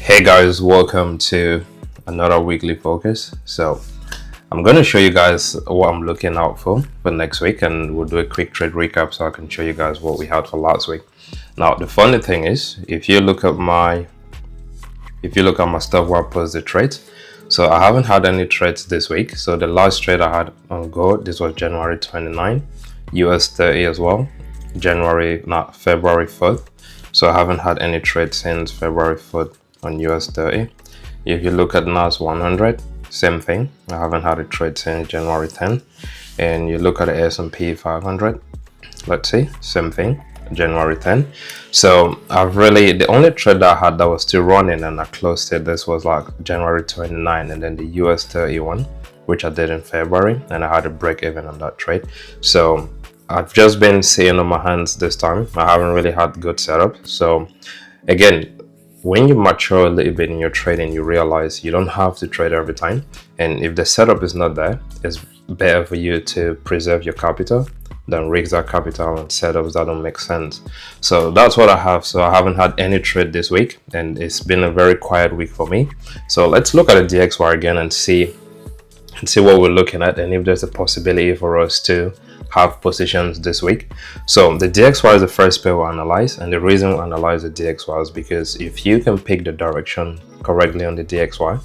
Hey guys, welcome to another weekly focus. So I'm going to show you guys what I'm looking out for next week, and we'll do a quick trade recap so I can show you guys what we had for last week. Now the funny thing is, if you look at my stuff where I post the trades, so I haven't had any trades this week. So the last trade I had on go, this was January 29, US30 as well, February 4th. So I haven't had any trades since February 4th on US30. If you look at NAS100, same thing. I haven't had a trade since January 10. And you look at the S&P500, let's see, same thing, January 10. So the only trade that I had that was still running and I closed it, this was like January 29, and then the US30 one, which I did in February, and I had a break even on that trade. So I've just been sitting on my hands this time. I haven't really had good setup. So again, when you mature a little bit in your trading, you realize you don't have to trade every time. And if the setup is not there, it's better for you to preserve your capital than risk that capital and setups that don't make sense. So that's what I have. So I haven't had any trade this week, and it's been a very quiet week for me. So let's look at the DXY again and see what we're looking at, and if there's a possibility for us to have positions this week. So the DXY is the first pair we'll analyze, and the reason we analyze the DXY is because if you can pick the direction correctly on the DXY,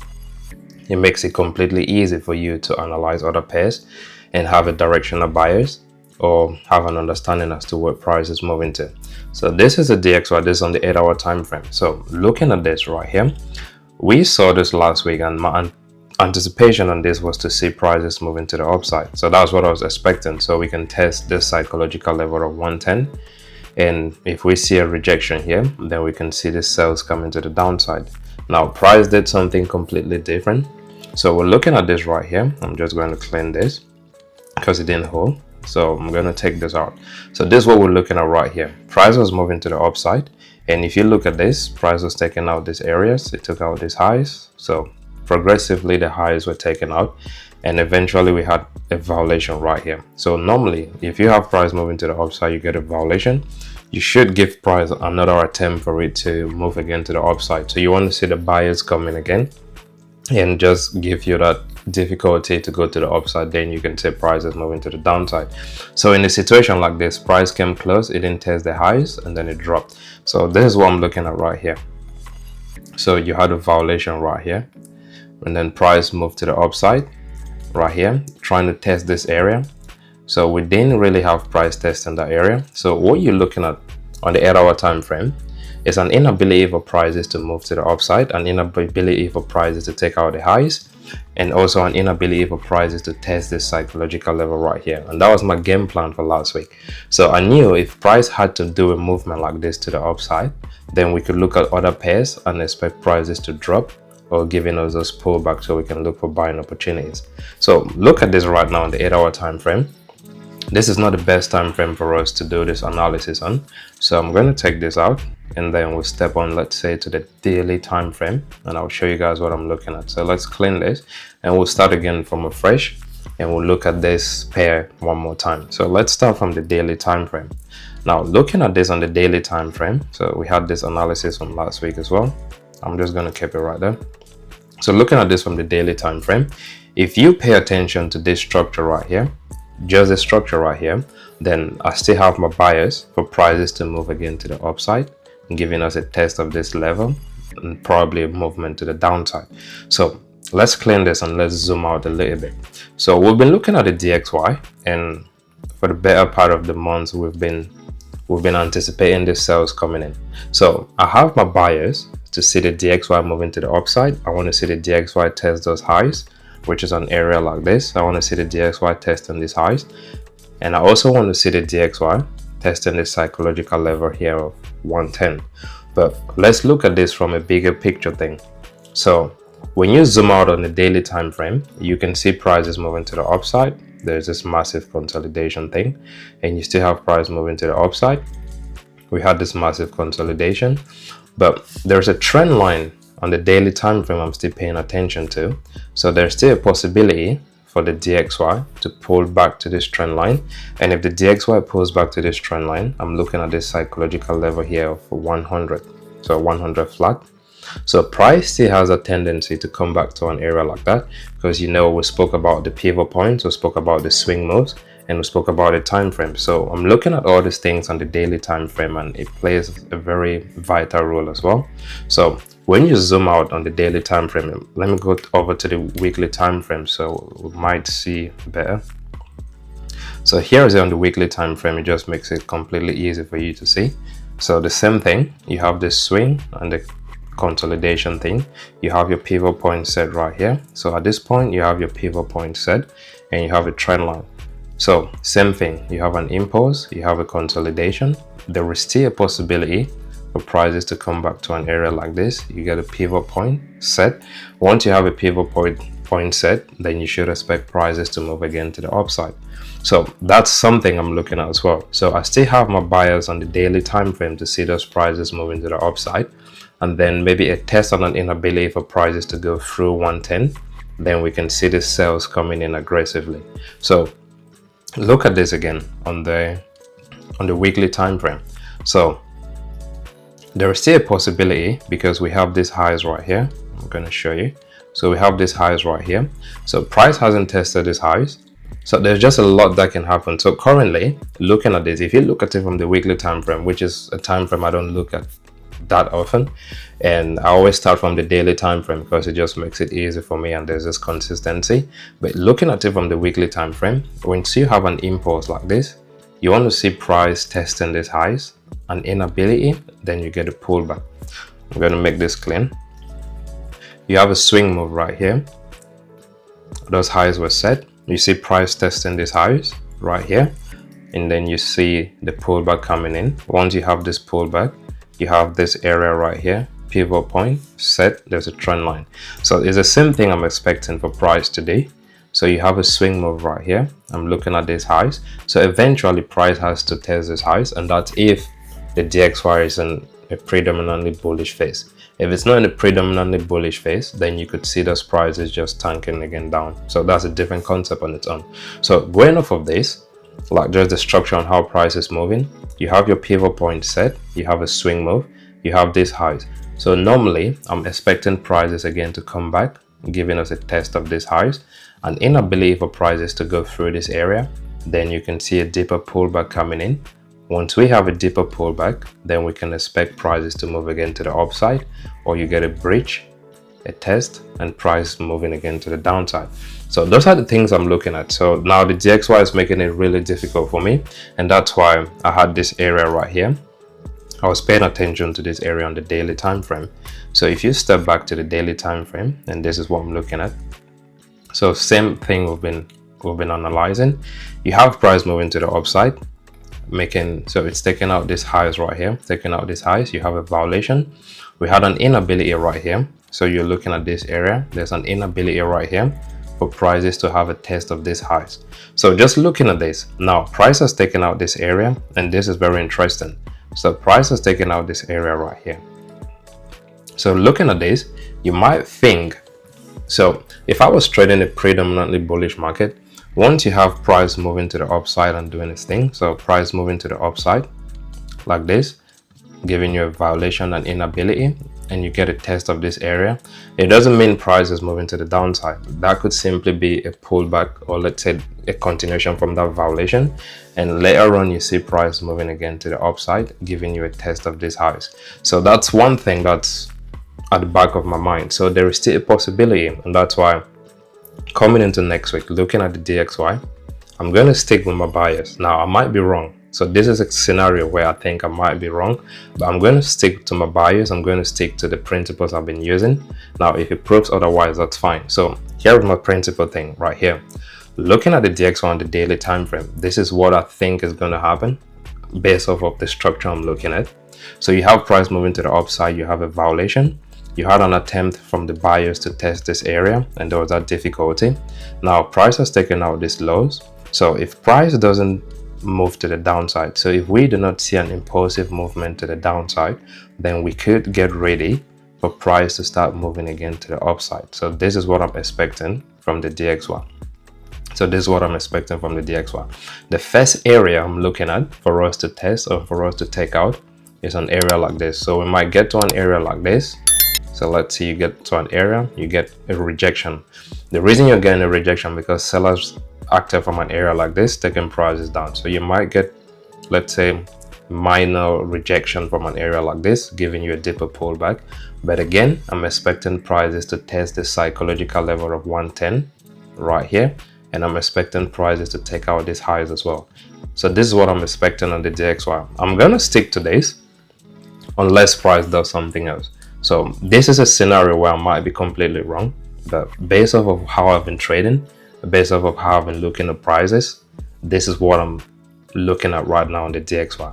it makes it completely easy for you to analyze other pairs and have a direction of buyers or have an understanding as to where price is moving to. So this is a DXY, this is on the 8-hour time frame. So looking at this right here, we saw this last week, and my anticipation on this was to see prices moving to the upside. So that's what I was expecting. So we can test this psychological level of 110, and if we see a rejection here, then we can see the sales coming to the downside. Now price did something completely different. So we're looking at this right here. I'm just going to clean this because it didn't hold. So I'm going to take this out. So this is what we're looking at right here. Price was moving to the upside, and if you look at this, price was taking out these areas. It took out these highs. So progressively the highs were taken out, and eventually we had a violation right here. So normally if you have price moving to the upside, you get a violation, you should give price another attempt for it to move again to the upside. So you want to see the buyers coming again and just give you that difficulty to go to the upside, then you can say price is moving to the downside. So in a situation like this, price came close, it didn't test the highs, and then it dropped. So this is what I'm looking at right here. So you had a violation right here, and then price moved to the upside right here, trying to test this area. So we didn't really have price testing that area. So what you're looking at on the 8-hour time frame is an inability for prices to move to the upside, an inability for prices to take out the highs, and also an inability for prices to test this psychological level right here. And that was my game plan for last week. So I knew if price had to do a movement like this to the upside, then we could look at other pairs and expect prices to drop, or giving us those pullback so we can look for buying opportunities. So look at this right now on the 8-hour time frame. This is not the best time frame for us to do this analysis on. So I'm going to take this out, and then we'll step on, let's say, to the daily time frame, and I'll show you guys what I'm looking at. So let's clean this, and we'll start again from afresh, and we'll look at this pair one more time. So let's start from the daily time frame. Now looking at this on the daily time frame, so we had this analysis from last week as well. I'm just going to keep it right there. So looking at this from the daily time frame, if you pay attention to this structure right here, just the structure right here, then I still have my bias for prices to move again to the upside, giving us a test of this level and probably a movement to the downside. So let's clean this and let's zoom out a little bit. So we've been looking at the DXY, and for the better part of the months we've been anticipating the sales coming in. So I have my bias to see the DXY moving to the upside. I want to see the DXY test those highs, which is an area like this. I want to see the DXY testing these highs, and I also want to see the DXY testing this psychological level here of 110. But let's look at this from a bigger picture thing. So when you zoom out on the daily time frame, you can see prices moving to the upside. There's this massive consolidation thing, and you still have price moving to the upside. We had this massive consolidation, but there's a trend line on the daily time frame I'm still paying attention to. So there's still a possibility for the DXY to pull back to this trend line, and if the DXY pulls back to this trend line, I'm looking at this psychological level here of 100. So 100 flat, So price still has a tendency to come back to an area like that, because you know we spoke about the pivot points, we spoke about the swing moves, and we spoke about the time frame. So I'm looking at all these things on the daily time frame, and it plays a very vital role as well. So when you zoom out on the daily time frame, let me go over to the weekly time frame so we might see better. So here is it on the weekly time frame. It just makes it completely easy for you to see. So the same thing, you have this swing and the consolidation thing. You have your pivot point set right here. So at this point you have your pivot point set and you have a trend line. So same thing, you have an impulse, you have a consolidation. There is still a possibility for prices to come back to an area like this. You get a pivot point set. Once you have a pivot point set, then you should expect prices to move again to the upside. So that's something I'm looking at as well. So I still have my bias on the daily time frame to see those prices moving to the upside, and then maybe a test on an inability for prices to go through 110. Then we can see the sales coming in aggressively. So look at this again on the weekly time frame. So there is still a possibility, because we have these highs right here. I'm going to show you. So we have these highs right here. So price hasn't tested these highs. So there's just a lot that can happen. So currently, looking at this, if you look at it from the weekly time frame, which is a time frame I don't look at that often, and I always start from the daily time frame because it just makes it easy for me and there's this consistency. But looking at it from the weekly time frame, once you have an impulse like this, you want to see price testing these highs, an inability, then you get a pullback. I'm going to make this clean. You have a swing move right here. Those highs were set. You see price testing these highs right here, and then you see the pullback coming in. Once you have this pullback, you have this area right here, pivot point set, there's a trend line. So it's the same thing I'm expecting for price today. So you have a swing move right here. I'm looking at these highs. So eventually price has to test these highs, and that's if the DXY is in a predominantly bullish phase. If it's not in a predominantly bullish phase, then you could see those prices just tanking again down. So that's a different concept on its own. So going off of this, like just the structure on how price is moving, you have your pivot point set, you have a swing move, you have these highs. So normally I'm expecting prices again to come back, giving us a test of these highs. An inability for prices to go through this area, then you can see a deeper pullback coming in. Once we have a deeper pullback, then we can expect prices to move again to the upside, or you get a breach, a test, and price moving again to the downside. So those are the things I'm looking at. So now the DXY is making it really difficult for me, and that's why I had this area right here. I was paying attention to this area on the daily time frame. So if you step back to the daily time frame, and this is what I'm looking at. So same thing we've been analyzing. You have price moving to the upside, so it's taking out these highs right here, taking out these highs. You have a violation. We had an inability right here. So you're looking at this area, there's an inability right here for prices to have a test of these highs. So just looking at this now, price has taken out this area, and this is very interesting. So price has taken out this area right here. So looking at this, you might think, so if I was trading a predominantly bullish market, once you have price moving to the upside and doing its thing, so price moving to the upside like this, giving you a violation and inability, and you get a test of this area, it doesn't mean price is moving to the downside. That could simply be a pullback, or let's say a continuation from that violation, and later on you see price moving again to the upside, giving you a test of these highs. So that's one thing that's at the back of my mind. So there is still a possibility, and that's why coming into next week, looking at the DXY, I'm going to stick with my bias. Now I might be wrong. So this is a scenario where I think I might be wrong, but I'm going to stick to my bias. I'm going to stick to the principles I've been using. Now, if it proves otherwise, that's fine. So here's my principle thing right here. Looking at the DXY on the daily time frame, this is what I think is going to happen based off of the structure I'm looking at. So you have price moving to the upside, you have a violation. You had an attempt from the buyers to test this area, and there was that difficulty. Now price has taken out these lows. So if price doesn't move to the downside, so if we do not see an impulsive movement to the downside, then we could get ready for price to start moving again to the upside. So this is what I'm expecting from the DXY. So this is what I'm expecting from the DXY. The first area I'm looking at for us to test or for us to take out is an area like this. So we might get to an area like this, So let's say you get to an area, you get a rejection. The reason you're getting a rejection because sellers acted from an area like this, taking prices down. So you might get, let's say, minor rejection from an area like this, giving you a deeper pullback. But again, I'm expecting prices to test the psychological level of 110 right here, and I'm expecting prices to take out these highs as well. So this is what I'm expecting on the DXY. I'm gonna stick to this unless price does something else. So this is a scenario where I might be completely wrong, but based off of how I've been trading, based off of how I've been looking at prices, this is what I'm looking at right now on the DXY.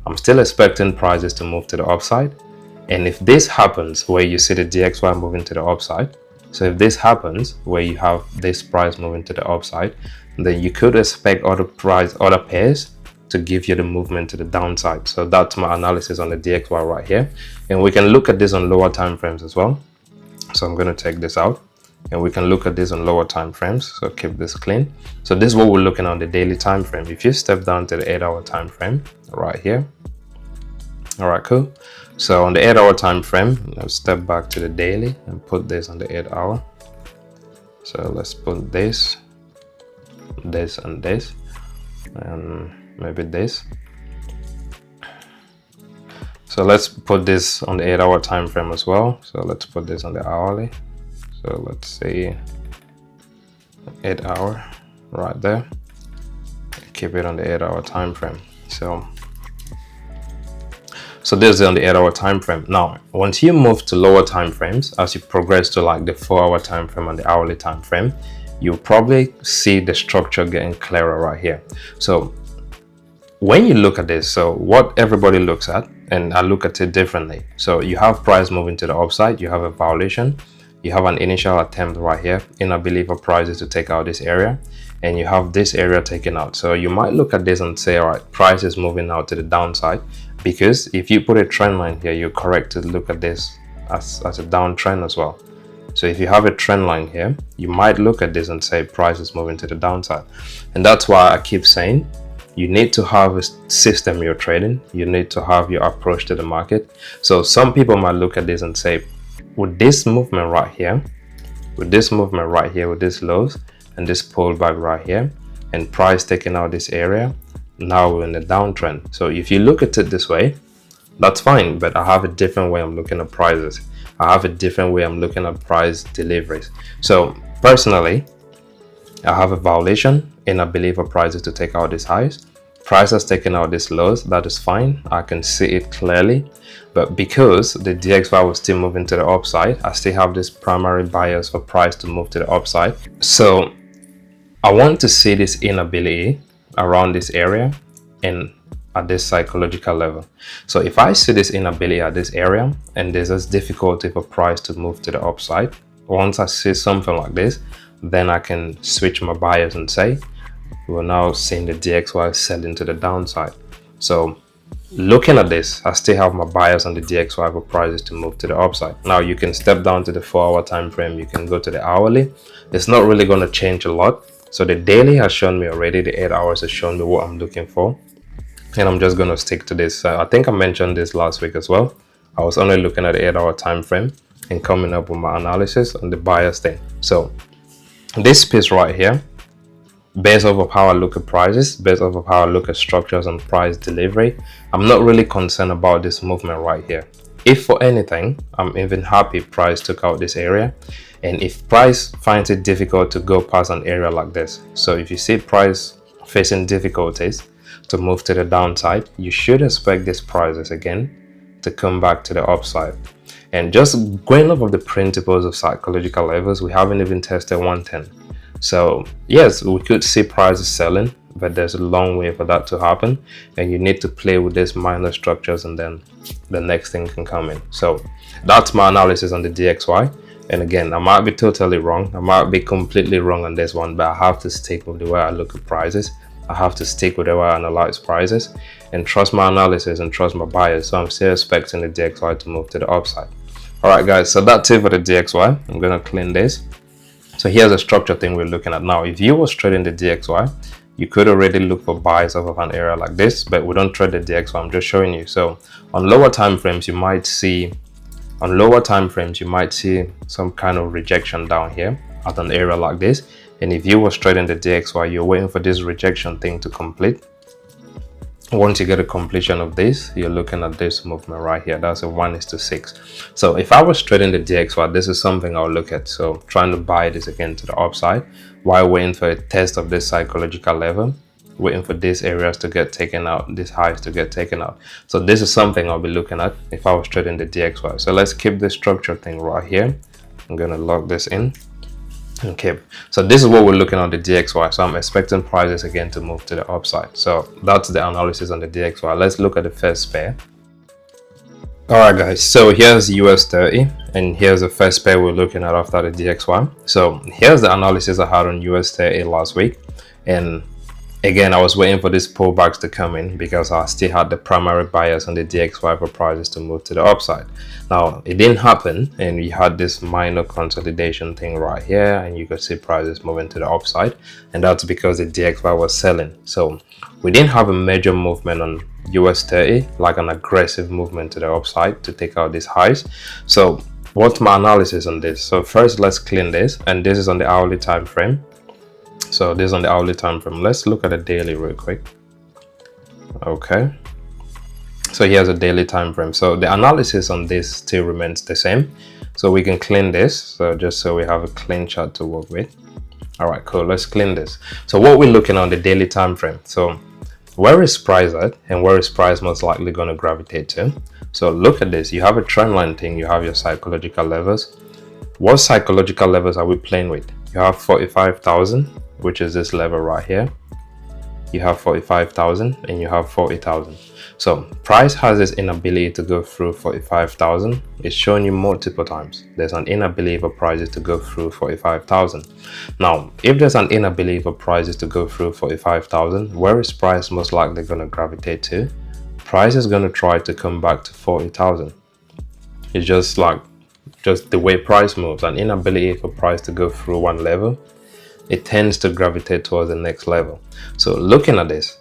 I'm still expecting prices to move to the upside, and if this happens where you see the DXY moving to the upside, so if this happens where you have this price moving to the upside, then you could expect other pairs to give you the movement to the downside. So that's my analysis on the DXY right here, and we can look at this on lower time frames as well. So I'm going to take this out, and we can look at this on lower time frames. So keep this clean. So this is what we're looking at on the daily time frame. If you step down to the 8-hour time frame right here, all right, cool. So on the 8-hour time frame, let's step back to the daily and put this on the 8-hour. So let's put this, and this, and maybe this. So let's put this on the 8-hour time frame as well. So let's put this on the hourly. So let's say 8-hour right there. Keep it on the 8-hour time frame. So this is on the 8-hour time frame. Now, once you move to lower time frames, as you progress to like the 4-hour time frame and the hourly time frame, you'll probably see the structure getting clearer right here. So when you look at this, so what everybody looks at, and I look at it differently. So you have price moving to the upside, you have a violation, you have an initial attempt right here, inability for prices to take out this area, and you have this area taken out. So you might look at this and say, all right, price is moving out to the downside, because if you put a trend line here, you're correct to look at this as a downtrend as well. So if you have a trend line here, you might look at this and say price is moving to the downside. And that's why I keep saying you need to have a system you're trading. You need to have your approach to the market. So some people might look at this and say, with this movement right here, with this lows and this pullback right here, and price taking out this area, now we're in a downtrend. So if you look at it this way, that's fine, but I have a different way I'm looking at prices. I have a different way I'm looking at price deliveries. So personally, I have a violation, inability for prices to take out these highs. Price has taken out these lows, that is fine. I can see it clearly. But because the DXY was still moving to the upside, I still have this primary bias for price to move to the upside. So I want to see this inability around this area and at this psychological level. So if I see this inability at this area and there's this difficulty for price to move to the upside, once I see something like this, then I can switch my bias and say we're now seeing the DXY selling to the downside. So looking at this, I still have my bias on the DXY for prices to move to the upside. Now you can step down to the 4-hour time frame, you can go to the hourly. It's not really going to change a lot. So the daily has shown me already, the 8 hours has shown me what I'm looking for, and I'm just going to stick to this. I think I mentioned this last week as well. I was only looking at the 8-hour time frame and coming up with my analysis on the bias thing. So this piece right here, based off of how I look at prices, based off of how I look at structures and price delivery, I'm not really concerned about this movement right here. If for anything, I'm even happy price took out this area. And if price finds it difficult to go past an area like this, so if you see price facing difficulties to move to the downside, you should expect these prices again to come back to the upside. And just going off of the principles of psychological levels, we haven't even tested 110. So yes, we could see prices selling, but there's a long way for that to happen, and you need to play with these minor structures and then the next thing can come in. So that's my analysis on the DXY. And again, I might be totally wrong, I might be completely wrong on this one, but I have to stick with the way I look at prices. I have to stick with the way I analyze prices and trust my analysis and trust my bias. So I'm still expecting the DXY to move to the upside. Alright guys, so that's it for the DXY. I'm gonna clean this. So here's a structure thing we're looking at now. If you was trading the DXY, you could already look for buys off of an area like this, but we don't trade the DXY. I'm just showing you. So on lower time frames, you might see On lower time frames, you might see some kind of rejection down here at an area like this. And if you were trading the DXY, you're waiting for this rejection thing to complete. Once you get a completion of this, you're looking at this movement right here. That's a 1:6. So if I was trading the DXY, this is something I'll look at. So trying to buy this again to the upside while waiting for a test of this psychological level, waiting for these areas to get taken out, these highs to get taken out. So this is something I'll be looking at if I was trading the DXY. So let's keep this structure thing right here. I'm gonna lock this in. Okay, so this is what we're looking at the DXY. So I'm expecting prices again to move to the upside. So that's the analysis on the DXY. Let's look at the first pair. All right, guys, so here's US30 and here's the first pair we're looking at after the DXY. So here's the analysis I had on US30 last week, and again, I was waiting for these pullbacks to come in because I still had the primary bias on the DXY for prices to move to the upside. Now, it didn't happen, and we had this minor consolidation thing right here, and you could see prices moving to the upside, and that's because the DXY was selling. So we didn't have a major movement on US30, like an aggressive movement to the upside to take out these highs. So what's my analysis on this? So first, let's clean this, and this is on the hourly time frame. So this is on the hourly time frame. Let's look at the daily real quick. Okay, so here's a daily time frame. So the analysis on this still remains the same, so we can clean this. So just so we have a clean chart to work with. All right, cool, let's clean this. So what we're looking on the daily time frame, so where is price at and where is price most likely going to gravitate to? So look at this. You have a trend line thing, you have your psychological levels. What psychological levels are we playing with? You have 45,000, which is this level right here. You have 45,000 and you have 40,000. So price has this inability to go through 45,000. It's showing you multiple times. There's an inability for prices to go through 45,000. Now, if there's an inability for prices to go through 45,000, where is price most likely going to gravitate to? Price is going to try to come back to 40,000. It's just the way price moves. An inability for price to go through one level, it tends to gravitate towards the next level. So looking at this,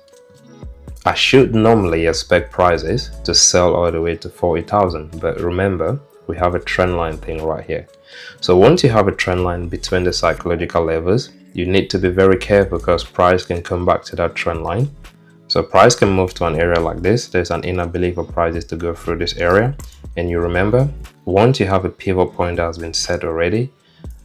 I should normally expect prices to sell all the way to 40,000, but remember, we have a trend line thing right here. So once you have a trend line between the psychological levels, you need to be very careful because price can come back to that trend line. So price can move to an area like this. There's an inability for prices to go through this area, and you remember, once you have a pivot point that has been set already,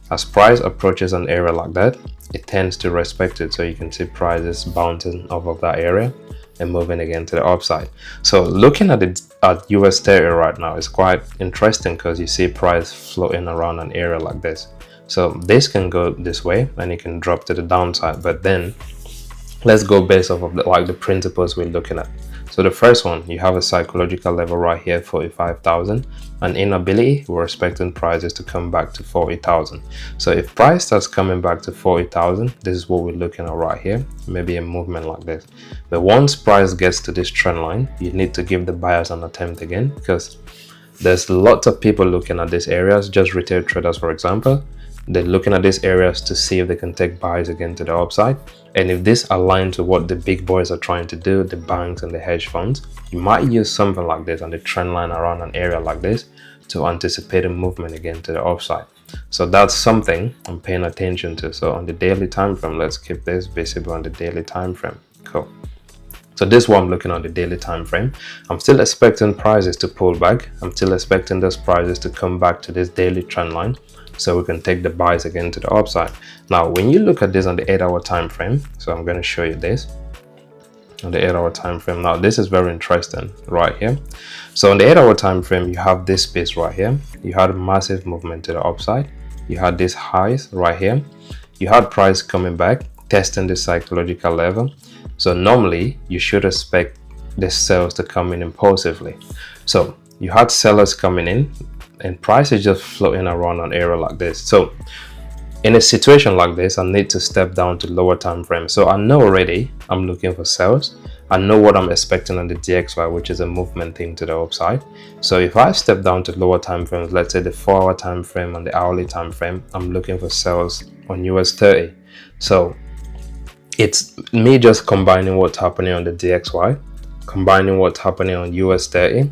as price approaches an area like that, it tends to respect it. So you can see prices bouncing off of that area and moving again to the upside. So looking at US30 right now is quite interesting because you see price floating around an area like this. So this can go this way and it can drop to the downside, but then let's go based off of the principles we're looking at. So the first one, you have a psychological level right here, 45,000. An inability, we're expecting prices to come back to 40,000. So if price starts coming back to 40,000, this is what we're looking at right here, maybe a movement like this. But once price gets to this trend line, you need to give the buyers an attempt again, because there's lots of people looking at these areas, just retail traders, for example. They're looking at these areas to see if they can take buys again to the upside. And if this aligns to what the big boys are trying to do, the banks and the hedge funds, you might use something like this on the trend line around an area like this to anticipate a movement again to the upside. So that's something I'm paying attention to. So on the daily time frame, let's keep this visible on the daily time frame. Cool. So this is what I'm looking at the daily time frame. I'm still expecting prices to pull back. I'm still expecting those prices to come back to this daily trend line, so we can take the buys again to the upside. Now, when you look at this on the 8-hour time frame, so I'm going to show you this on the 8-hour time frame. Now, this is very interesting right here. So on the 8-hour time frame, you have this space right here. You had a massive movement to the upside. You had these highs right here. You had price coming back, testing the psychological level. So normally, you should expect the sales to come in impulsively. So you had sellers coming in, and price is just floating around an area like this. So in a situation like this, I need to step down to lower time frame. So I know already I'm looking for sales. I know what I'm expecting on the DXY, which is a movement thing to the upside. So if I step down to lower time frames, let's say the 4-hour time frame and the hourly time frame, I'm looking for sales on US30. So it's me just combining what's happening on the DXY, combining what's happening on US30.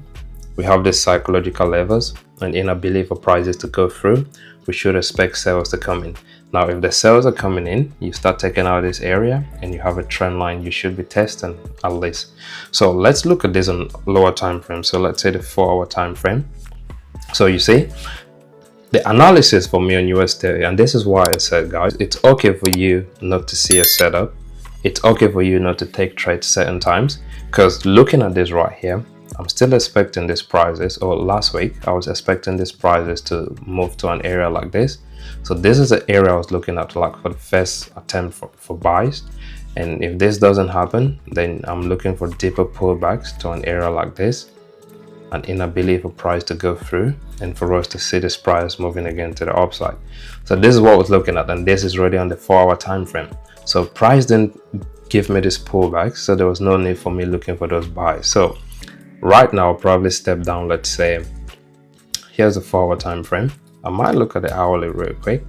We have these psychological levels. an inability for prices to go through, we should expect sales to come in. Now, if the sales are coming in, you start taking out this area and you have a trend line you should be testing at least. So let's look at this on lower time frame. So let's say the 4-hour time frame. So you see the analysis for me on US30, and this is why I said, guys, it's okay for you not to see a setup. It's okay for you not to take trades certain times, because looking at this right here, I'm still expecting these prices, or last week I was expecting these prices to move to an area like this. So this is the area I was looking at, like for the first attempt for buys. And if this doesn't happen, then I'm looking for deeper pullbacks to an area like this, an inability for price to go through, and for us to see this price moving again to the upside. So this is what I was looking at, and this is already on the 4-hour time frame. So price didn't give me this pullback, so there was no need for me looking for those buys. So right now I'll probably step down. Let's say here's the 4-hour time frame. I might look at the hourly real quick.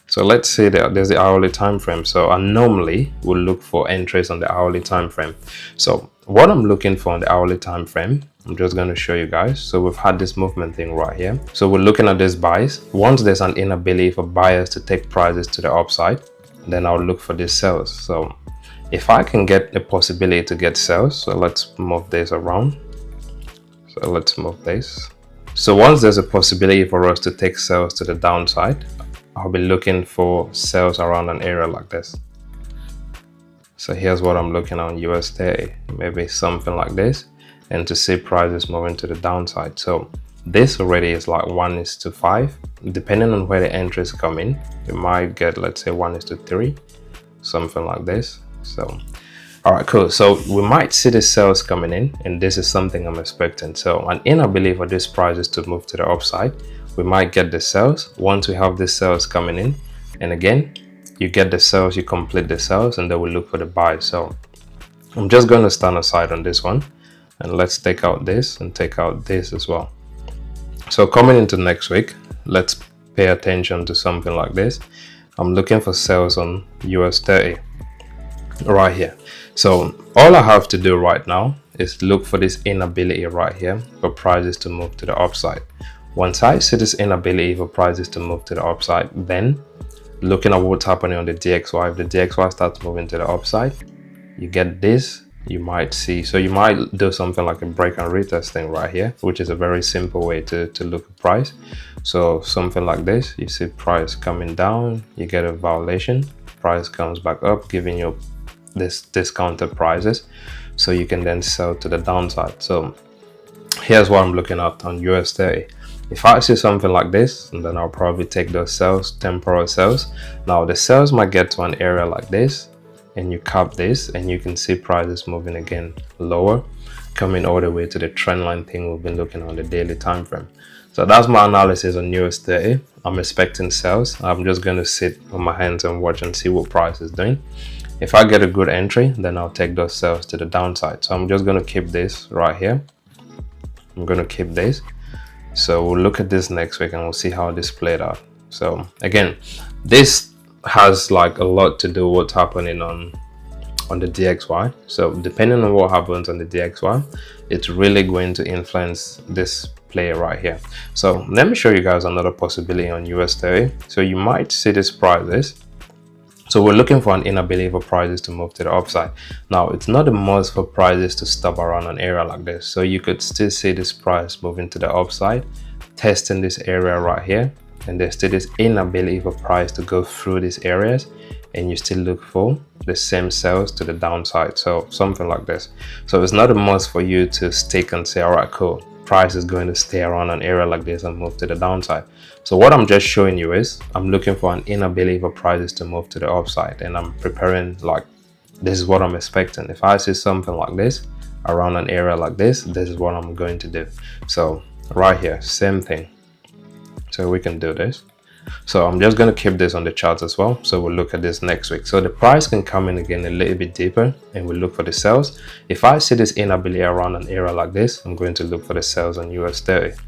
So let's say that there's the hourly time frame. So I normally will look for entries on the hourly time frame. So what I'm looking for on the hourly time frame, I'm just going to show you guys. So we've had this movement thing right here. So we're looking at these buys. Once there's an inability for buyers to take prices to the upside, then I'll look for these sells. So if I can get a possibility to get sells, so let's move this around. So let's move this. So once there's a possibility for us to take sells to the downside, I'll be looking for sells around an area like this. So here's what I'm looking on US30, maybe something like this, and to see prices moving to the downside. So this already is like 1:5. Depending on where the entries come in, we might get, let's say, 1:3, something like this. So all right, cool. So we might see the sales coming in, and this is something I'm expecting. So an inability for these prices to move to the upside, we might get the sales. Once we have the sales coming in, and again, you get the sales, you complete the sales, and then we look for the buy. So I'm just going to stand aside on this one, and let's take out this and take out this as well. So coming into next week, let's pay attention to something like this. I'm looking for sales on US30 right here. So all I have to do right now is look for this inability right here for prices to move to the upside. Once I see this inability for prices to move to the upside, then looking at what's happening on the DXY, if the DXY starts moving to the upside, you get this, you might see, so you might do something like a break and retest thing right here, which is a very simple way to look at price. So something like this, you see price coming down, you get a violation, price comes back up, giving you this discounted prices, so you can then sell to the downside. So here's what I'm looking at on US30. If I see something like this, and then I'll probably take those sales, temporal sales. Now the sales might get to an area like this, and you cap this, and you can see prices moving again lower, coming all the way to the trend line thing we've been looking on the daily time frame. So that's my analysis on US30. I'm expecting sales. I'm just going to sit on my hands and watch and see what price is doing. If I get a good entry, then I'll take those sales to the downside. So I'm just going to keep this right here. I'm going to keep this. So we'll look at this next week and we'll see how this played out. So again, this has like a lot to do with what's happening on the DXY. So depending on what happens on the DXY, it's really going to influence this play right here. So let me show you guys another possibility on US30. So you might see this prices. So we're looking for an inability for prices to move to the upside. Now it's not a must for prices to stop around an area like this. So you could still see this price moving to the upside, testing this area right here, and there's still this inability for price to go through these areas, and you still look for the same sales to the downside. So something like this. So it's not a must for you to stick and say, all right, cool, price is going to stay around an area like this and move to the downside. So what I'm just showing you is I'm looking for an inability for prices to move to the upside, and I'm preparing, like, this is what I'm expecting. If I see something like this around an area like this is what I'm going to do. So right here, same thing. So we can do this. So I'm just going to keep this on the charts as well. So we'll look at this next week. So the price can come in again a little bit deeper, and we'll look for the sales. If I see this inability around an area like this, I'm going to look for the sales on US30.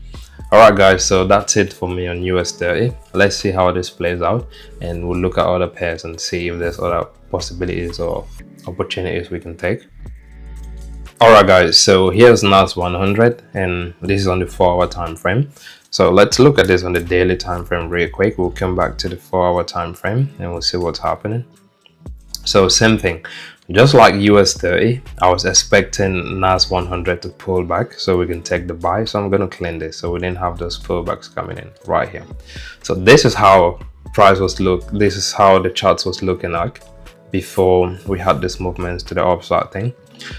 All right, guys, so that's it for me on US30. Let's see how this plays out, and we'll look at other pairs and see if there's other possibilities or opportunities we can take. All right, guys, so here's NAS100, and this is on the 4-hour time frame. So let's look at this on the daily time frame real quick. We'll come back to the 4-hour time frame and we'll see what's happening. So same thing, just like US30, I was expecting NAS100 to pull back so we can take the buy. So I'm going to clean this so we didn't have those pullbacks coming in right here. So this is how this is how the charts was looking like before we had this movements to the upside thing.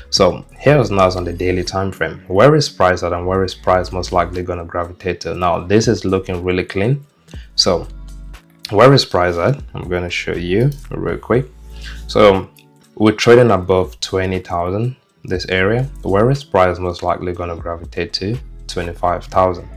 So here's NAS on the daily time frame. Where is price at and where is price most likely going to gravitate to? Now this is looking really clean. So where is price at? I'm going to show you real quick. So we're trading above 20,000, this area. Where is price most likely going to gravitate to? 25,000.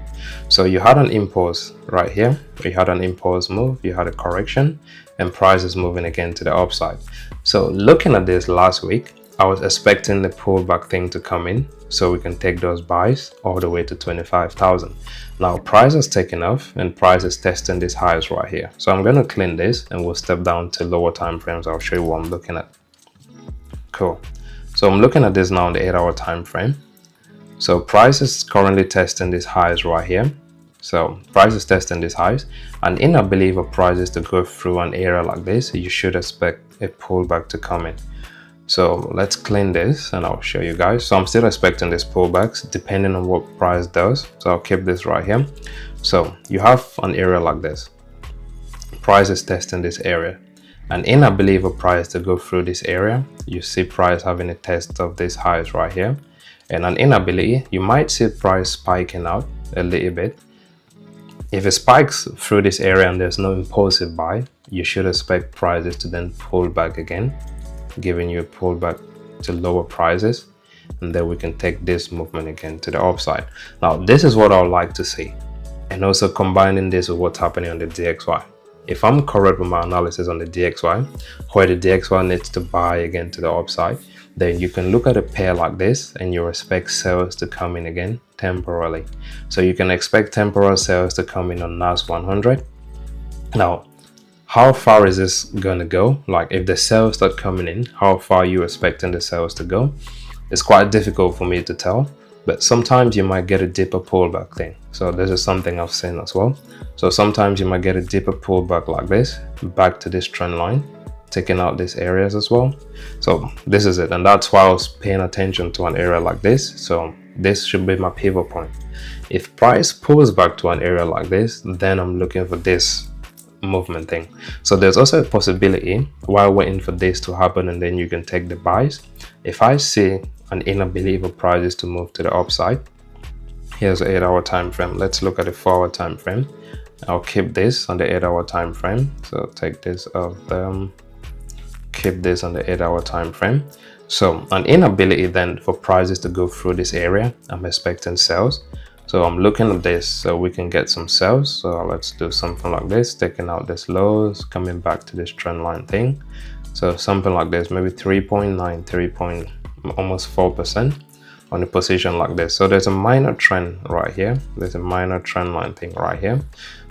So you had an impulse right here, you had an impulse move, you had a correction, and price is moving again to the upside. So looking at this last week, I was expecting the pullback thing to come in so we can take those buys all the way to 25,000. Now price has taken off and price is testing these highs right here. So I'm going to clean this and we'll step down to lower time frames. I'll show you what I'm looking at. Cool. So I'm looking at this now on the 8-hour time frame. So price is currently testing these highs right here. So price is testing these highs, and in a belief of prices to go through an area like this, you should expect a pullback to come in. So let's clean this and I'll show you guys. So I'm still expecting these pullbacks depending on what price does. So I'll keep this right here. So you have an area like this. Price is testing this area, and in a belief of price to go through this area, you see price having a test of these highs right here. And an inability, you might see price spiking out a little bit. If it spikes through this area and there's no impulsive buy, you should expect prices to then pull back again, giving you a pullback to lower prices, and then we can take this movement again to the upside. Now this is what I would like to see, and also combining this with what's happening on the DXY. If I'm correct with my analysis on the DXY, where the DXY needs to buy again to the upside, then you can look at a pair like this and you expect sales to come in again temporarily. So you can expect temporal sales to come in on NAS100. Now how far is this gonna go? Like if the sales start coming in, how far are you expecting the sales to go? It's quite difficult for me to tell, but sometimes you might get a deeper pullback thing. So this is something I've seen as well. So sometimes you might get a deeper pullback like this, back to this trend line, taking out these areas as well. So this is it, and that's why I was paying attention to an area like this. So this should be my pivot point. If price pulls back to an area like this, then I'm looking for this movement thing. So there's also a possibility while waiting for this to happen and then you can take the buys. If I see an inability for prices to move to the upside, here's an 8-hour time frame. Let's look at the 4-hour time frame. I'll keep this on the 8-hour time frame. So take this off them, keep this on the 8-hour time frame. So an inability then for prices to go through this area, I'm expecting sales. So I'm looking at this so we can get some sales. So let's do something like this, taking out this lows, coming back to this trend line thing. So something like this, maybe 3.9, almost 4% on a position like this. So there's a minor trend right here. There's a minor trend line thing right here.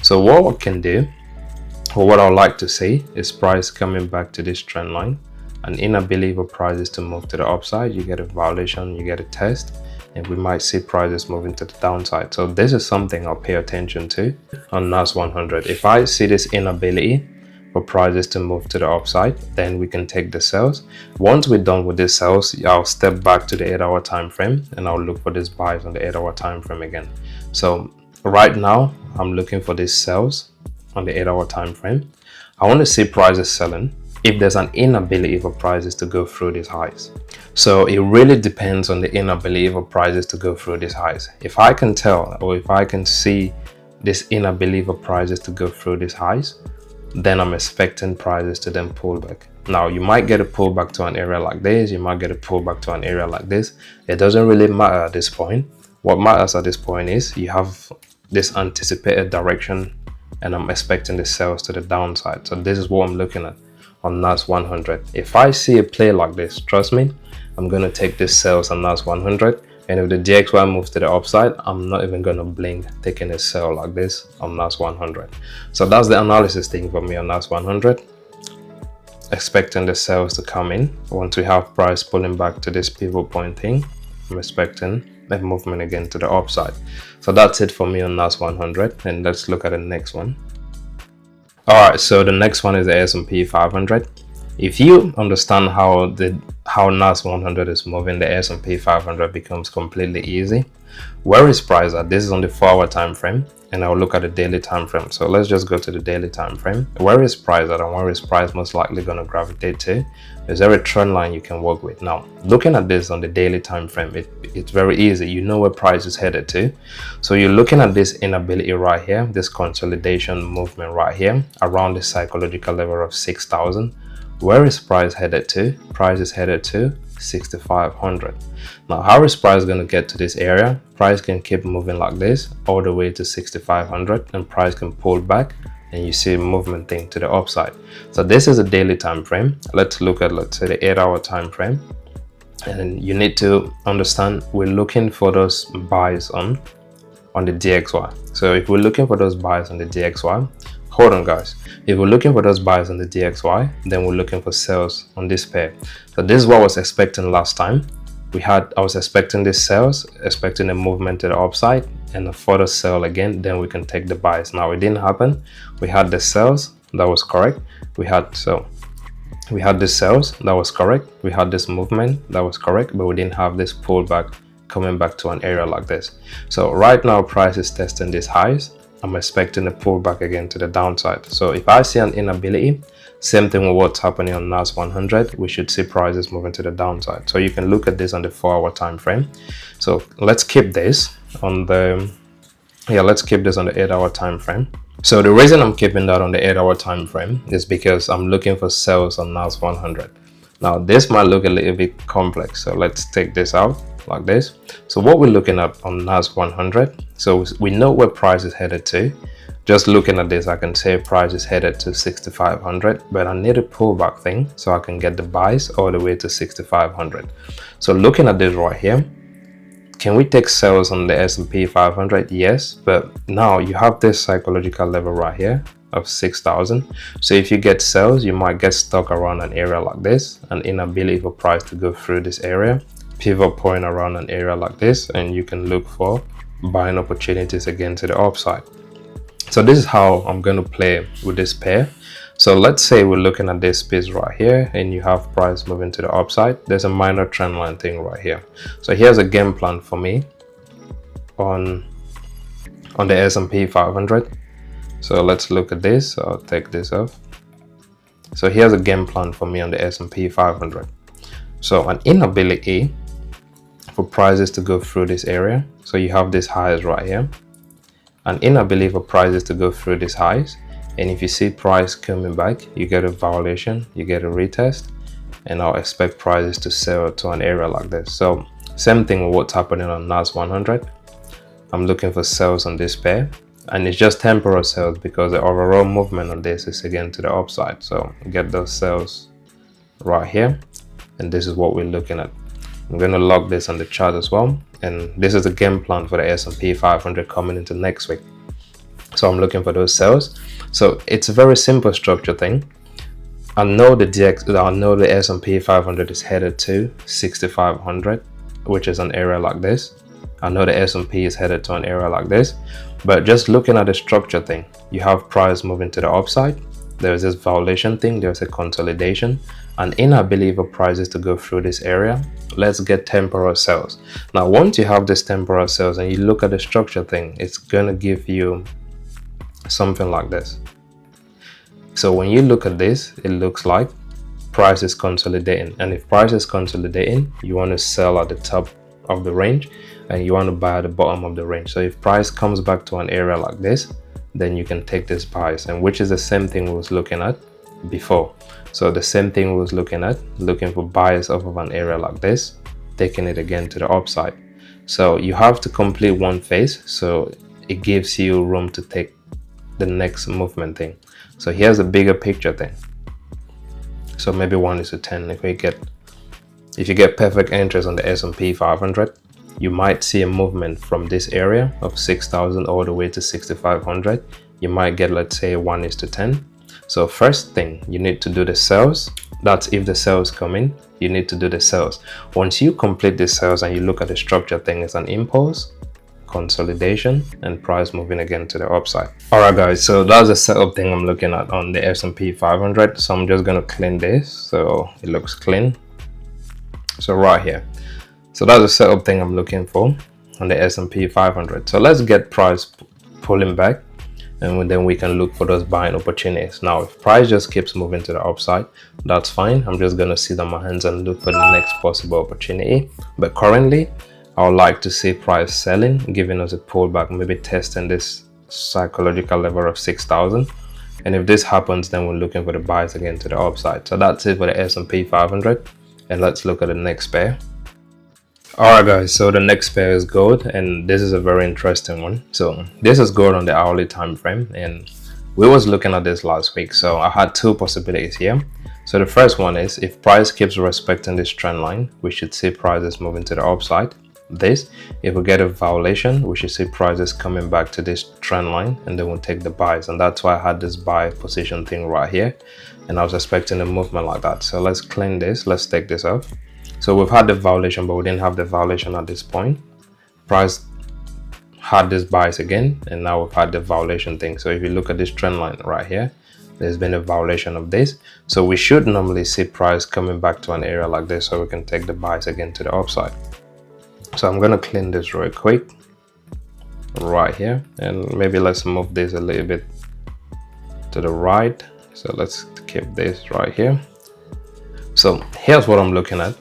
So what we can do, or what I'd like to see, is price coming back to this trend line. An inability for prices to move to the upside, you get a violation, you get a test, and we might see prices moving to the downside. So this is something I'll pay attention to on NAS100. If I see this inability for prices to move to the upside, then we can take the sales. Once we're done with this sales, I'll step back to the 8-hour time frame and I'll look for these buys on the 8-hour time frame again. So right now I'm looking for these sales on the 8-hour time frame. I want to see prices selling if there's an inability for prices to go through these highs. So it really depends on the inability for prices to go through these highs. If I can tell, or if I can see this inability for prices to go through these highs, then I'm expecting prices to then pull back. Now you might get a pullback to an area like this, you might get a pullback to an area like this. It doesn't really matter at this point. What matters at this point is you have this anticipated direction, and I'm expecting the sales to the downside. So this is what I'm looking at on NAS100. If I see a play like this, trust me, I'm going to take this sales on NAS100. And if the DXY moves to the upside, I'm not even going to blink taking a sell like this on NAS100. So that's the analysis thing for me on NAS100. Expecting the sales to come in once we have price pulling back to this pivot point thing. I'm expecting a movement again to the upside. So that's it for me on NAS100, and let's look at the next one. All right, so the next one is the S&P 500. If you understand how NAS100 is moving, the S&P 500 becomes completely easy. Where is price at? This is on the 4-hour time frame, and I'll look at the daily time frame. So let's just go to the daily time frame. Where is price at, and where is price most likely going to gravitate to? Is there a trend line you can work with? Now, looking at this on the daily time frame, it's very easy. You know where price is headed to. So you're looking at this inability right here, this consolidation movement right here around the psychological level of 6,000. Where is price headed to? Price is headed to 6,500. Now, how is price going to get to this area? Price can keep moving like this all the way to 6,500, and price can pull back, and you see a movement thing to the upside. So this is a daily time frame. Let's look at, let's say, the 8-hour time frame, and you need to understand we're looking for those buys on the DXY. So if we're looking for those buys on the DXY, hold on guys, if we're looking for those buys on the DXY, then we're looking for sales on this pair. So this is what I was expecting last time. I was expecting this sales, expecting a movement to the upside and a further sell again, then we can take the buys. Now it didn't happen. We had the sales, that was correct. We had the sales, that was correct. We had this movement, that was correct, but we didn't have this pullback coming back to an area like this. So right now price is testing these highs. I'm expecting a pullback again to the downside. So if I see an inability, same thing with what's happening on NAS100, we should see prices moving to the downside. So you can look at this on the 4-hour time frame. So let's keep this on the 8-hour time frame. So the reason I'm keeping that on the 8-hour time frame is because I'm looking for sales on NAS100. Now this might look a little bit complex, so let's take this out like this. So what we're looking at on NAS100, so we know where price is headed to. Just looking at this, I can say price is headed to 6,500, but I need a pullback thing so I can get the buys all the way to 6,500. So looking at this right here, can we take sales on the S&P 500? Yes, but now you have this psychological level right here of 6,000. So if you get sales, you might get stuck around an area like this, an inability for price to go through this area, pivot point around an area like this, and you can look for buying opportunities again to the upside. So this is how I'm going to play with this pair. So let's say we're looking at this piece right here and you have price moving to the upside. There's a minor trend line thing right here. So here's a game plan for me on the S&P 500. So let's look at this. So I'll take this off. So here's a game plan for me on the S&P 500. So an inability for prices to go through this area. So you have these highs right here. An inability for prices to go through these highs. And if you see price coming back, you get a violation, you get a retest, and I'll expect prices to sell to an area like this. So same thing with what's happening on NAS100. I'm looking for sales on this pair, and it's just temporary sales because the overall movement on this is again to the upside. So get those sales right here, and this is what we're looking at. I'm going to log this on the chart as well, and this is the game plan for the S&P 500 coming into next week. So I'm looking for those sales. So it's a very simple structure thing. I know the S&P 500 is headed to 6,500, which is an area like this. I know the S&P is headed to an area like this, but just looking at the structure thing, you have price moving to the upside. There's this violation thing, there's a consolidation, an inability for prices to go through this area. Let's get temporal sales. Now, once you have this temporal sales and you look at the structure thing, it's gonna give you something like this. So when you look at this, it looks like price is consolidating, and if price is consolidating, you want to sell at the top of the range and you want to buy at the bottom of the range. So if price comes back to an area like this, then you can take this buys, and which is the same thing we was looking at before. So the same thing we was looking for buys off of an area like this, taking it again to the upside. So you have to complete one phase, so it gives you room to take the next movement thing. So here's a bigger picture thing. So maybe 1:10. If you get perfect entries on the S&P 500, you might see a movement from this area of 6,000 all the way to 6,500. You might get, let's say, 1:10. So first thing, you need to do the sales. That's if the sales come in, you need to do the sales. Once you complete the sales and you look at the structure thing, it's an impulse, consolidation, and price moving again to the upside. All right guys, so that's the setup thing I'm looking at on the S&P 500. So I'm just going to clean this so it looks clean. So right here, so that's the setup thing I'm looking for on the S&P 500. So let's get price pulling back, and then we can look for those buying opportunities. Now if price just keeps moving to the upside, that's fine. I'm just going to sit on my hands and look for the next possible opportunity. But currently I would like to see price selling, giving us a pullback, maybe testing this psychological level of 6,000. And if this happens, then we're looking for the buys again to the upside. So that's it for the S&P 500. And let's look at the next pair. All right guys, so the next pair is gold, and this is a very interesting one. So this is gold on the hourly time frame, and we was looking at this last week. So I had two possibilities here. So the first one is if price keeps respecting this trend line, we should see prices moving to the upside. This, if we get a violation, we should see prices coming back to this trend line, and then we'll take the buys. And that's why I had this buy position thing right here, and I was expecting a movement like that. So let's clean this, let's take this off. So we've had the violation, but we didn't have the violation at this point. Price had this buys again, and now we've had the violation thing. So if you look at this trend line right here, there's been a violation of this. So we should normally see price coming back to an area like this, so we can take the buys again to the upside. So I'm going to clean this real quick right here, and maybe let's move this a little bit to the right. So let's keep this right here. So here's what I'm looking at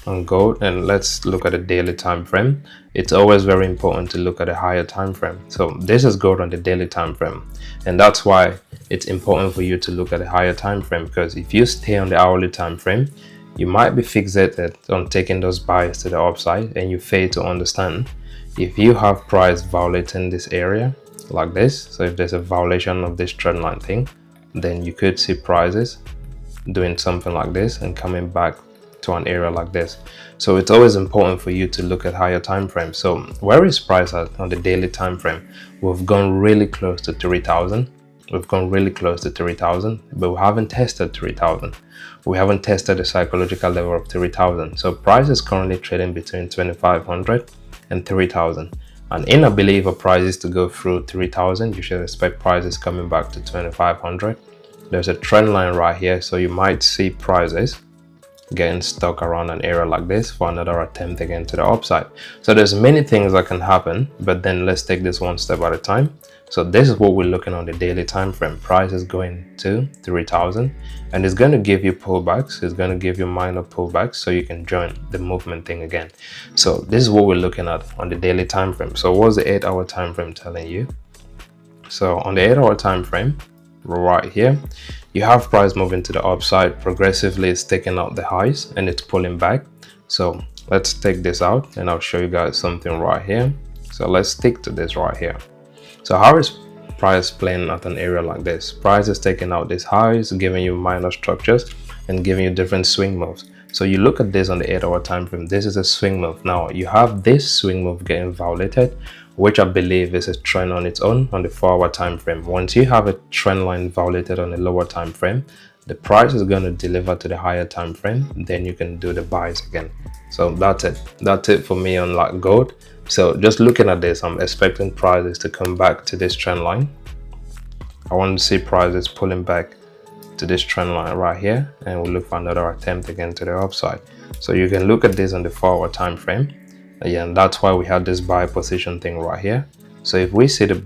on gold, and let's look at the daily time frame. It's always very important to look at a higher time frame. So this is gold on the daily time frame, and that's why it's important for you to look at a higher time frame, because if you stay on the hourly time frame, you might be fixated on taking those buys to the upside, and you fail to understand if you have price violating this area like this. So if there's a violation of this trend line thing, then you could see prices doing something like this and coming back to an area like this. So it's always important for you to look at higher time frames. So where is price at on the daily time frame? We've gone really close to 3,000. We've gone really close to 3,000, but we haven't tested 3,000. We haven't tested the psychological level of 3,000. So price is currently trading between 2,500 and 3,000. And in a belief for prices to go through 3,000, you should expect prices coming back to 2,500. There's a trend line right here, so you might see prices getting stuck around an area like this for another attempt again to the upside. So there's many things that can happen, but then let's take this one step at a time. So this is what we're looking on the daily time frame. Price is going to 3,000, and it's going to give you pullbacks. It's going to give you minor pullbacks so you can join the movement thing again. So this is what we're looking at on the daily time frame. So what's the 8-hour time frame telling you? So on the 8-hour time frame right here, you have price moving to the upside progressively. It's taking out the highs and it's pulling back. So let's take this out, and I'll show you guys something right here. So let's stick to this right here. So how is price playing at an area like this? Price is taking out these highs, giving you minor structures and giving you different swing moves. So you look at this on the 8-hour time frame. This is a swing move. Now you have this swing move getting violated, which I believe is a trend on its own on the 4-hour time frame. Once you have a trend line violated on the lower time frame, the price is going to deliver to the higher time frame. Then you can do the buys again. So that's it for me on like gold. So just looking at this, I'm expecting prices to come back to this trend line. I want to see prices pulling back to this trend line right here, and we'll look for another attempt again to the upside. So you can look at this on the 4-hour time frame. Again, that's why we had this buy position thing right here. So if we see the,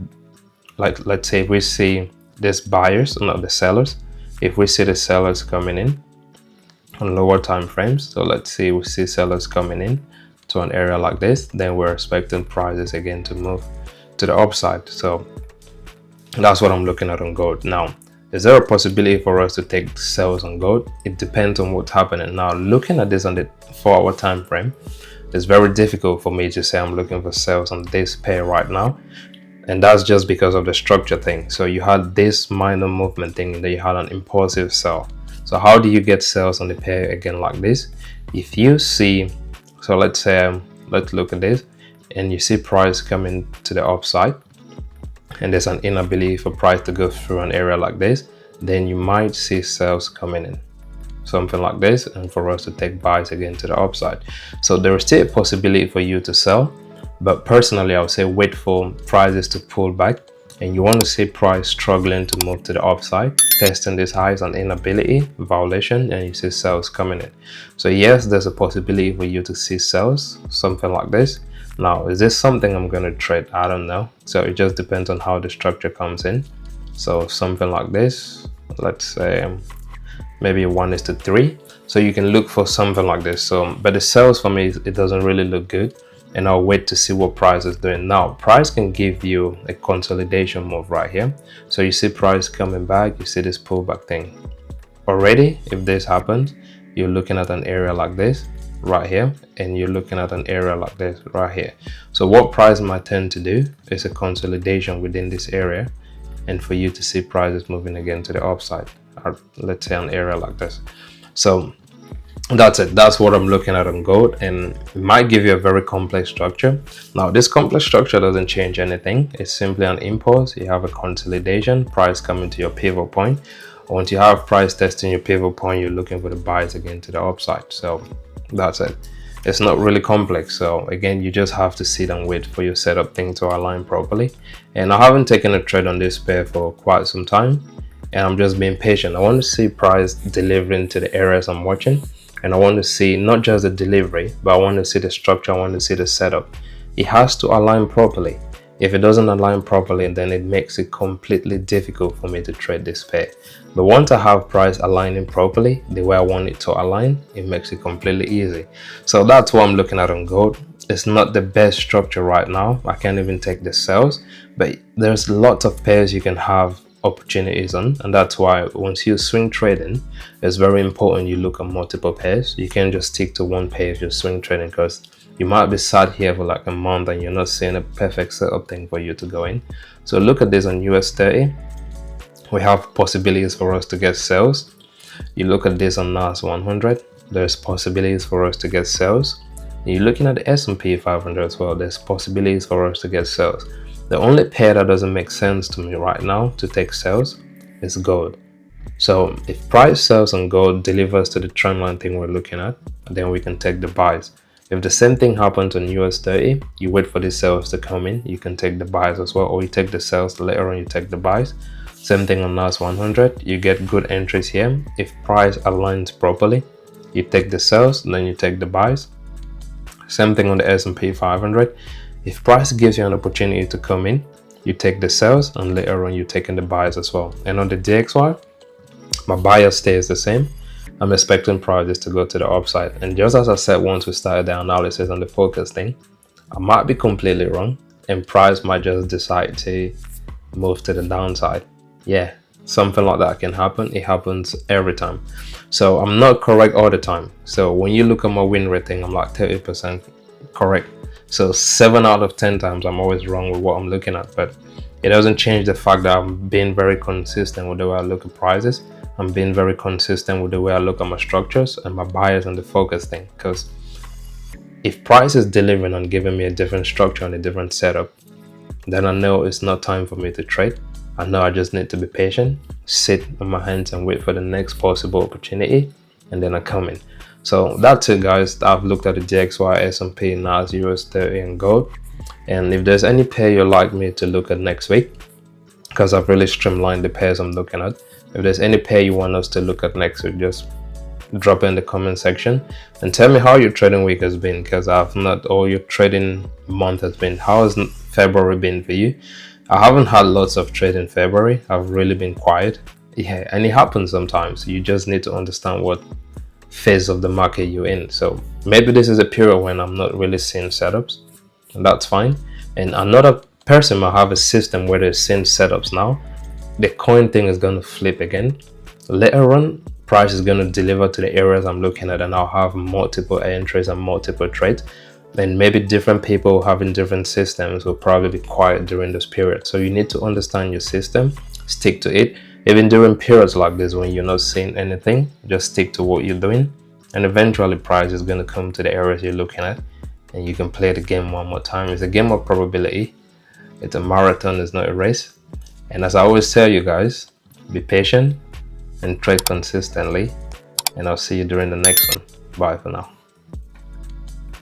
let's say if we see this buyers, not the sellers, if we see the sellers coming in on lower time frames, so let's see we see sellers coming in to an area like this, then we're expecting prices again to move to the upside. So that's what I'm looking at on gold. Now, is there a possibility for us to take sales on gold? It depends on what's happening. Now, looking at this on the 4-hour time frame, it's very difficult for me to say I'm looking for sales on this pair right now, and that's just because of the structure thing. So you had this minor movement thing, and then you had an impulsive sell. So how do you get sales on the pair again like this? If you see, so let's say let's look at this, and you see price coming to the upside, and there's an inability for price to go through an area like this, then you might see sales coming in, something like this, and for us to take buys again to the upside. So there is still a possibility for you to sell, but personally I would say wait for prices to pull back, and you want to see price struggling to move to the upside, testing these highs on inability violation, and you see sales coming in. So yes, there's a possibility for you to see sales, something like this. Now, is this something I'm going to trade? I don't know. So it just depends on how the structure comes in. So something like this, let's say maybe 1:3. So you can look for something like this. So, but the sales for me, it doesn't really look good, and I'll wait to see what price is doing. Now, price can give you a consolidation move right here. So you see price coming back, you see this pullback thing. Already, if this happens, you're looking at an area like this right here, and you're looking at an area like this right here. So what price might tend to do is a consolidation within this area, and for you to see prices moving again to the upside, or let's say an area like this. So that's it. That's what I'm looking at on gold, and it might give you a very complex structure. Now, this complex structure doesn't change anything. It's simply an impulse. You have a consolidation, price coming to your pivot point. Once you have price testing your pivot point, you're looking for the buys again to the upside. So that's it. It's not really complex. So again, you just have to sit and wait for your setup thing to align properly. And I haven't taken a trade on this pair for quite some time, and I'm just being patient. I want to see price delivering to the areas I'm watching, and I want to see not just the delivery, but I want to see the structure, I want to see the setup. It has to align properly. If it doesn't align properly, then it makes it completely difficult for me to trade this pair. But once I have price aligning properly the way I want it to align, it makes it completely easy. So that's what I'm looking at on gold. It's not the best structure right now. I can't even take the sales, but there's lots of pairs you can have opportunities on, and that's why once you swing trading, it's very important you look at multiple pairs. You can't just stick to one pair if you're swing trading, because you might be sat here for like a month and you're not seeing a perfect setup thing for you to go in. So look at this on US30. We have possibilities for us to get sales. You look at this on NAS100, there's possibilities for us to get sales. You're looking at the S&P500 as well, there's possibilities for us to get sales. The only pair that doesn't make sense to me right now to take sales is gold. So if price sells on gold delivers to the trendline thing we're looking at, then we can take the buys. If the same thing happens on US30, you wait for the sales to come in, you can take the buys as well, or you take the sales later on, you take the buys. Same thing on NAS100, you get good entries here. If price aligns properly, you take the sales, then you take the buys. Same thing on the S&P 500. If price gives you an opportunity to come in, you take the sales, and later on you're taking the buys as well. And on the DXY, my bias stays the same. I'm expecting prices to go to the upside. And just as I said once we started the analysis on the focus thing, I might be completely wrong, and price might just decide to move to the downside. Yeah, something like that can happen. It happens every time. So I'm not correct all the time. So when you look at my win rate thing, I'm like 30% correct. So 7 out of 10 times I'm always wrong with what I'm looking at, but it doesn't change the fact that I'm being very consistent with the way I look at prices. I'm being very consistent with the way I look at my structures and my bias and the focus thing. Because if price is delivering and giving me a different structure and a different setup, then I know it's not time for me to trade. I know I just need to be patient, sit on my hands and wait for the next possible opportunity, and then I come in. So that's it, guys. I've looked at the DXY, S&P, NAS, US30 and gold. And if there's any pair you'd like me to look at next week, because I've really streamlined the pairs I'm looking at, if there's any pair you want us to look at next week, just drop it in the comment section and tell me how your trading week has been, because I've not, or your trading month has been. How has February been for you? I haven't had lots of trade in February. I've really been quiet. Yeah, and it happens sometimes. You just need to understand what phase of the market you're in. So maybe this is a period when I'm not really seeing setups, and that's fine. And another person might have a system where they're seeing setups now. The coin thing is going to flip again. Later on, price is going to deliver to the areas I'm looking at, and I'll have multiple entries and multiple trades. And maybe different people having different systems will probably be quiet during this period. So you need to understand your system, stick to it. Even during periods like this when you're not seeing anything, just stick to what you're doing, and eventually price is going to come to the areas you're looking at, and you can play the game one more time. It's a game of probability. It's a marathon, it's not a race. And as I always tell you guys, be patient, and trade consistently, and I'll see you during the next one. Bye for now.